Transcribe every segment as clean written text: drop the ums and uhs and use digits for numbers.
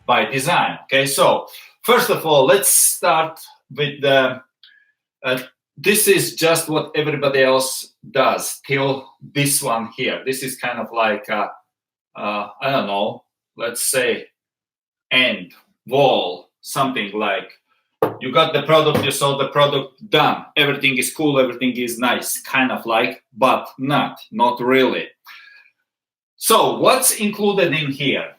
by design. Okay, so first of all, let's start with the this is just what everybody else does till this one here. This is kind of like I don't know, let's say end wall, something like you got the product, you sold the product, done, everything is cool, everything is nice, kind of like, but not really. So what's included in here?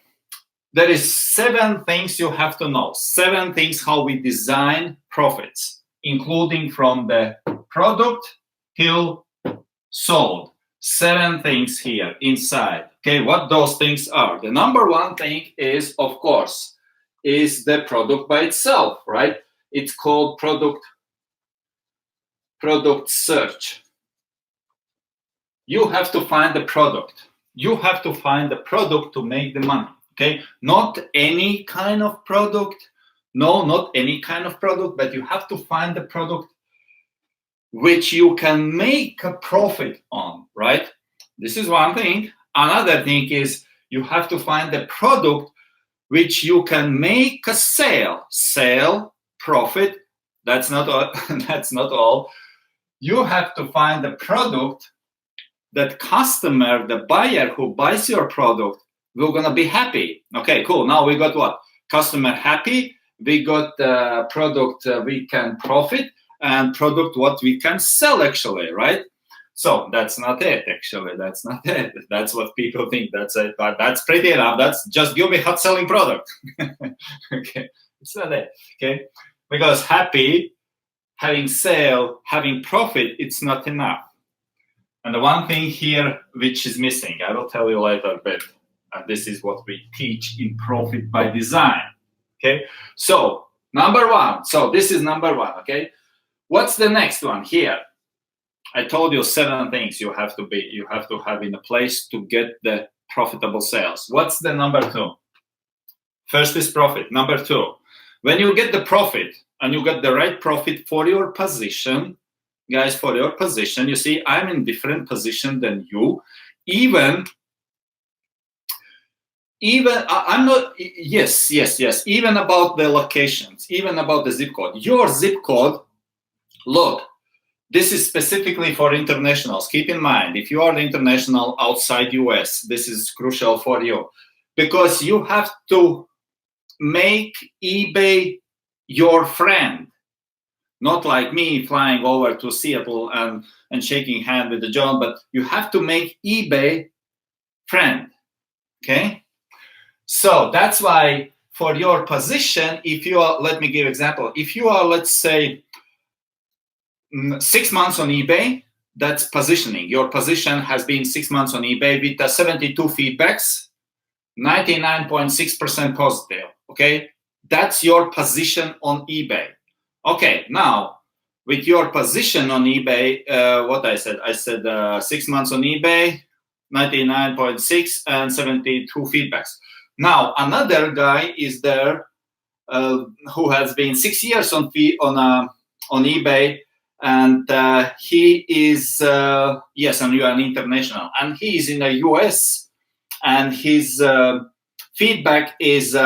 There is 7 things you have to know, 7 things how we design profits, including from the product till sold. 7 things here inside. Okay, what those things are? The number 1 thing is, of course, is the product by itself, right? It's called product search. You have to find the product. You have to find the product to make the money. Okay, not any kind of product. No, not any kind of product, but you have to find the product which you can make a profit on, right? This is one thing. Another thing is you have to find the product which you can make a sale, profit. That's not all. That's not all. You have to find the product that customer, the buyer who buys your product, will gonna be happy. Okay, cool. Now we got what? Customer happy. We got the product we can profit, and product what we can sell actually, right? So that's not it actually. That's not it. That's what people think. That's it. But that's pretty enough. That's just give me hot selling product. Okay, it's not it. Okay, because happy, having sale, having profit, it's not enough. And the one thing here which is missing, I will tell you later a bit. And this is what we teach in Profit by Design. Okay, so number 1. So this is number 1. Okay, what's the next one here? I told you 7 things you have to have in a place to get the profitable sales. What's the number 2? First is profit. Number 2, when you get the profit and you get the right profit for your position, guys, for your position, you see, I'm in different position than you. Even I'm not, yes, even about the locations, even about the zip code. Your zip code, look, this is specifically for internationals. Keep in mind, if you are international outside US, this is crucial for you because you have to make eBay your friend. Not like me flying over to Seattle and shaking hand with the John, but you have to make eBay friend, okay? So that's why for your position, if you are, let me give example. If you are, let's say, 6 months on eBay, that's positioning. Your position has been 6 months on eBay with 72 feedbacks, 99.6% positive, okay? That's your position on eBay. Okay, now with your position on eBay, what I said 6 months on eBay, 99.6 and 72 feedbacks. Now another guy is there who has been 6 years on eBay, and he is yes, and you are an international, and he is in the US, and his feedback is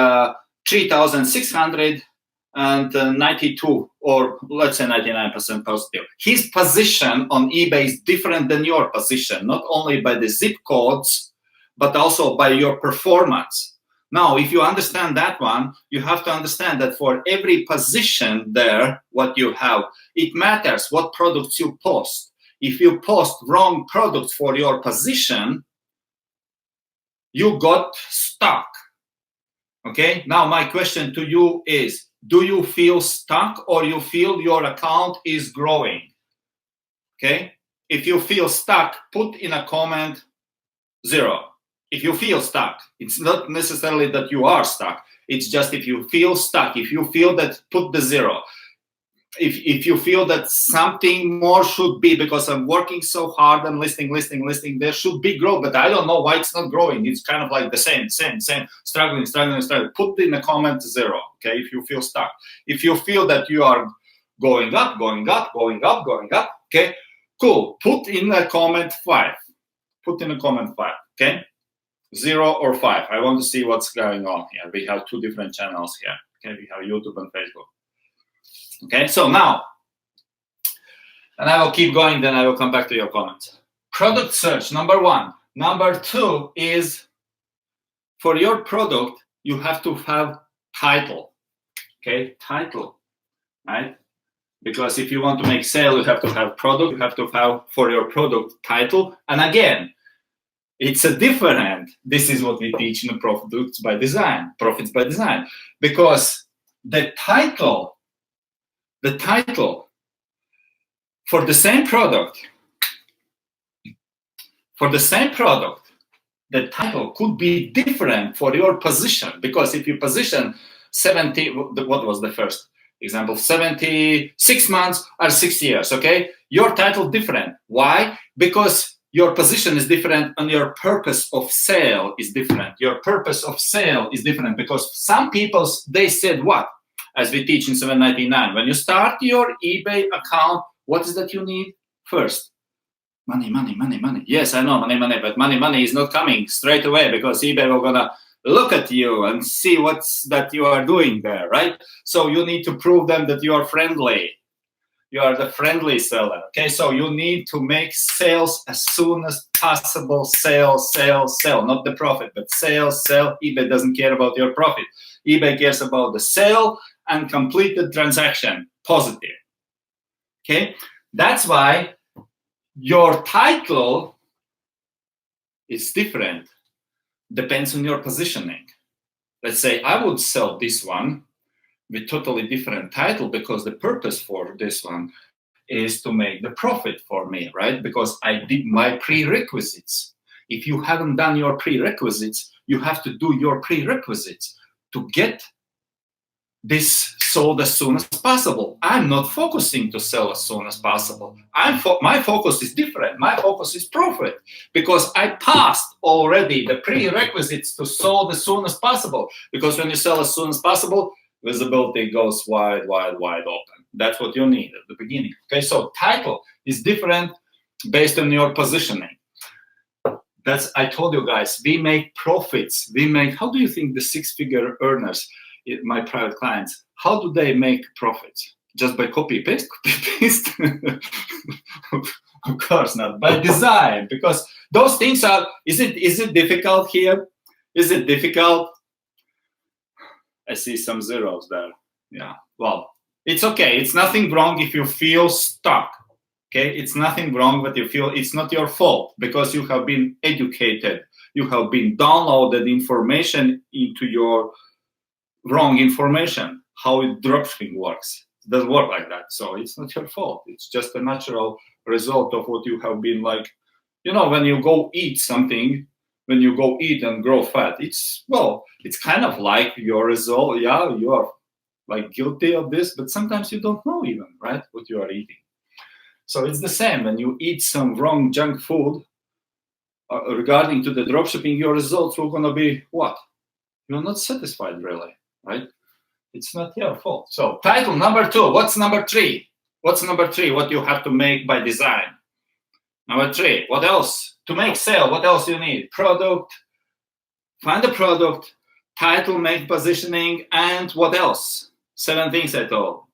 3,692, or let's say 99% positive. His position on eBay is different than your position, not only by the zip codes, but also by your performance. Now, if you understand that one, you have to understand that for every position there, what you have, it matters what products you post. If you post wrong products for your position, you got stuck. Okay, now my question to you is, do you feel stuck or you feel your account is growing? Okay, if you feel stuck, put in a comment 0. If you feel stuck, it's not necessarily that you are stuck. It's just if you feel stuck, if you feel that, put the 0. If you feel that something more should be, because I'm working so hard and listing, there should be growth, but I don't know why it's not growing. It's kind of like the same, struggling. Put in the comment 0, okay, if you feel stuck. If you feel that you are going up, okay, cool. Put in a comment 5. Okay? 0 or 5. I want to see what's going on here. We have two different channels here. Okay, we have YouTube and Facebook. Okay, so now, and I will keep going, then I will come back to your comments. Product search, number 1. Number 2 is, for your product, you have to have title. Okay, title, right? Because if you want to make sale, you have to have product, you have to have for your product title. And again, it's a different, this is what we teach in the Profits by Design, because the title for the same product, the title could be different for your position, because if you position 70, what was the first example, 76 months or 6 years, okay? Your title different. Why? Because your position is different and your purpose of sale is different. Your purpose of sale is different because some people, they said what? As we teach in 799, when you start your eBay account, what is that you need? First, money, money, money, money. Yes, I know, money, money, but money is not coming straight away because eBay will gonna look at you and see what's that you are doing there, right? So you need to prove them that you are friendly. You are the friendly seller, okay? So you need to make sales as soon as possible. Sale, sale, sale, not the profit, but sale, sale. eBay doesn't care about your profit. eBay cares about the sale and complete the transaction, positive, okay? That's why your title is different, depends on your positioning. Let's say I would sell this one with totally different title because the purpose for this one is to make the profit for me, right? Because I did my prerequisites. If you haven't done your prerequisites, you have to do your prerequisites to get this sold as soon as possible. I'm not focusing to sell as soon as possible. My focus is different. My focus is profit because I passed already the prerequisites to sold as soon as possible. Because when you sell as soon as possible, visibility goes wide, wide, wide open. That's what you need at the beginning. Okay, so title is different based on your positioning. I told you guys, we make profits. How do you think the six-figure earners, my private clients, how do they make profits? Just by copy paste? Of course not. By design, because those things are, is it difficult here? Is it difficult? I see some zeros there. Yeah, well, it's okay. It's nothing wrong if you feel stuck. Okay, it's nothing wrong that you feel it's not your fault because you have been educated. You have been downloaded information into your wrong information. How dropshipping works. It doesn't work like that. So it's not your fault. It's just a natural result of what you have been like. You know, when you go eat something, when you go eat and grow fat, it's kind of like your result. Yeah, you are like guilty of this, but sometimes you don't know even, right, what you are eating. So it's the same when you eat some wrong junk food regarding to the dropshipping, your results are going to be what? You're not satisfied really, right? It's not your fault. So title number 2. What's number 3? What's number 3? What you have to make by design. Number 3. What else? To make sale, what else you need? Product. Find the product. Title, make positioning, and what else? 7 things I told.